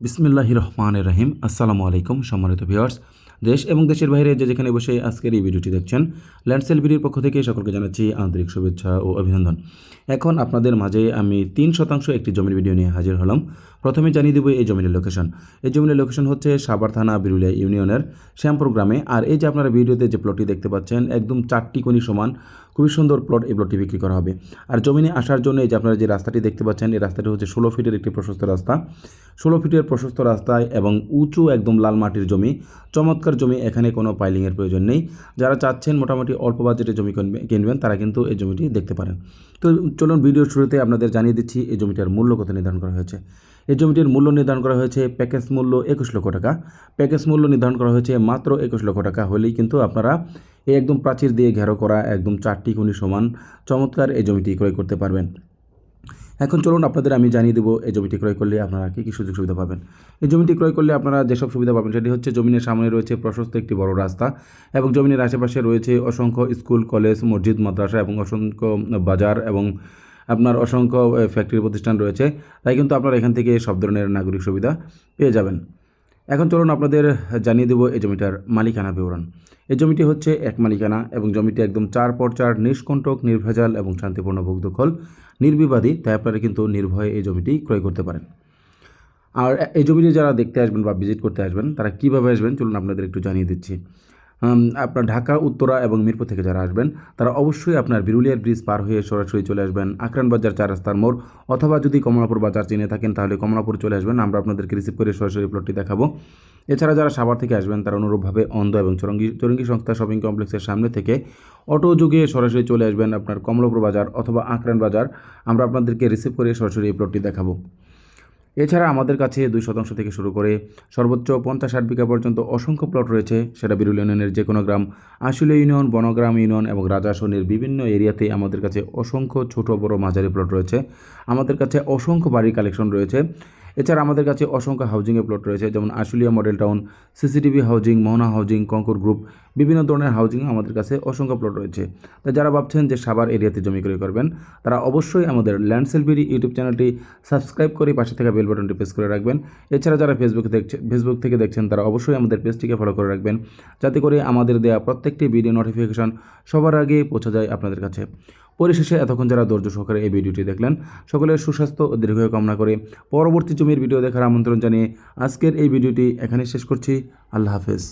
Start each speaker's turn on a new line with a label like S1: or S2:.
S1: বিসমিল্লাহির রহমানির রহিম। আসসালামু আলাইকুম সম্মানিত ভিউয়ার্স, দেশ এবং দেশের বাইরে যে যেখানে বসে আজকের এই ভিডিওটি দেখছেন, ল্যান্ডসেল বিডির পক্ষ থেকে সকলকে জানাচ্ছি আন্তরিক শুভেচ্ছা ও অভিনন্দন। এখন আপনাদের মাঝে আমি 3% একটি জমির ভিডিও নিয়ে হাজির হলাম। প্রথমে জানিয়ে দেব এই জমির লোকেশন। এই জমির লোকেশন হচ্ছে সাভার থানা বিরুলিয়া ইউনিয়নের শ্যামপুর গ্রামে। আর এই যে আপনারা ভিডিওতে যে প্লটটি দেখতে পাচ্ছেন, একদম 4টি কোণী সমান খুবই সুন্দর প্লট। এই প্লটটি বিক্রি করা হবে। আর জমিনে আসার জন্য এই যে আপনারা যে রাস্তাটি দেখতে পাচ্ছেন, এই রাস্তাটি হচ্ছে 16 ফিটের একটি প্রশস্ত রাস্তা। 16 ফিটের প্রশস্ত রাস্তায় এবং উঁচু একদম লাল মাটির জমি, চমৎকার জমি। এখানে কোনো পাইলিংয়ের প্রয়োজন নেই। যারা চাচ্ছেন মোটামুটি অল্প বাজেটে জমি কিনবেন, তারা কিন্তু এই জমিটি দেখতে পারেন। তো চলুন ভিডিওর শুরুতে আপনাদের জানিয়ে দিচ্ছি এই জমিটার মূল্য কত নির্ধারণ করা হয়েছে। এই জমিটির মূল্য নির্ধারণ করা হয়েছে প্যাকেজ মূল্য 21 লক্ষ টাকা। প্যাকেজ মূল্য নির্ধারণ করা হয়েছে মাত্র 21 লক্ষ টাকা হলেই কিন্তু আপনারা এই একদম প্রাচীর দিয়ে ঘেরো করা একদম 4টি কোণী সমান চমৎকার এই জমিটি ক্রয় করতে পারবেন। এখন চলুন আপনাদের আমি জানিয়ে দেবো এই জমিটি ক্রয় করলে আপনারা কী কী সুযোগ সুবিধা পাবেন। এই জমিটি ক্রয় করলে আপনারা যেসব সুবিধা পাবেন সেটি হচ্ছে জমিনের সামনে রয়েছে প্রশস্ত একটি বড় রাস্তা এবং জমিনের আশেপাশে রয়েছে অসংখ্য স্কুল, কলেজ, মসজিদ, মাদ্রাসা এবং অসংখ্য বাজার এবং আপনার অসংখ্য ফ্যাক্টরি প্রতিষ্ঠান রয়েছে। তাই কিন্তু আপনারা এখান থেকে সব ধরনের নাগরিক সুবিধা পেয়ে যাবেন। এখন চলুন আপনাদের জানিয়ে দেবো এই জমিটার মালিকানা বিবরণ। এই জমিটি হচ্ছে এক মালিকানা এবং জমিটি একদম 4x4 নিষ্কণ্টক, নির্ভেজাল এবং শান্তিপূর্ণ ভূদখল নির্বিবাদী। তাই আপনারা কিন্তু নির্ভয়ে এই জমিটি ক্রয় করতে পারেন। আর এই জমিটি যারা দেখতে আসবেন বা ভিজিট করতে আসবেন, তারা কীভাবে আসবেন চলুন আপনাদের একটু জানিয়ে দিচ্ছি। আপনার ঢাকা, উত্তরা এবং মিরপুর থেকে যারা আসবেন, তারা অবশ্যই আপনার বিরুলিয়ার ব্রিজ পার হয়ে সরাসরি চলে আসবেন আকরান বাজার 4 রাস্তার মোড়, অথবা যদি কমলাপুর বাজার চিনে থাকেন তাহলে কমলাপুর চলে আসবেন। আমরা আপনাদেরকে রিসিভ করে সরাসরি প্লটটি দেখাবো। এছাড়া যারা সাভার থেকে আসবেন, তারা অনুরূপভাবে অন্ধ এবং চরঙ্গি সংস্থা শপিং কমপ্লেক্সের সামনে থেকে অটো যোগে সরাসরি চলে আসবেন আপনার কমলাপুর বাজার অথবা আকরান বাজার। আমরা আপনাদেরকে রিসিভ করে সরাসরি এই প্লটটি দেখাবো। এছাড়া আমাদের কাছে 2% থেকে শুরু করে সর্বোচ্চ 50-60 বিঘা পর্যন্ত অসংখ্য প্লট রয়েছে। সেটা বিরুলিয়া ইউনিয়নের যে কোনো গ্রাম, আশুলিয়া ইউনিয়ন, বনগ্রাম ইউনিয়ন এবং রাজাসনের বিভিন্ন এরিয়াতে আমাদের কাছে অসংখ্য ছোট বড় মাঝারি প্লট রয়েছে। আমাদের কাছে অসংখ্য বাড়ির কালেকশন রয়েছে। এছাড়া আমাদের কাছে অসংখ্য হাউজিংয়ের প্লট রয়েছে, যেমন Ashulia model town, CCTV housing, Mohona housing, Konkor group, বিভিন্ন ধরনের হাউজিং আমাদের কাছে অসংখ্য প্লট রয়েছে। তাই যারা ভাবছেন যে সাভার এরিয়াতে জমি ক্রয় করবেন, তারা অবশ্যই আমাদের ল্যান্ডসেল বিডি ইউটিউব চ্যানেলটি সাবস্ক্রাইব করে পাশে থাকা বেল বাটনটি প্রেস করে রাখবেন। এছাড়া যারা ফেসবুক থেকে দেখছেন, তারা অবশ্যই আমাদের পেজটিকে ফলো করে রাখবেন, যাতে করে আমাদের দেওয়া প্রত্যেকটি ভিডিও নোটিফিকেশন সবার আগে পৌঁছে যায় আপনাদের কাছে। পরিশেষে এতক্ষণ যারা ধৈর্য সহকারে এই ভিডিওটি দেখলেন, সকলের সুস্বাস্থ্য ও দীর্ঘায়ু কামনা করে পরবর্তী জমির ভিডিও দেখার আমন্ত্রণ জানিয়ে আজকের এই ভিডিওটি এখানে শেষ করছি। আল্লাহ হাফেজ।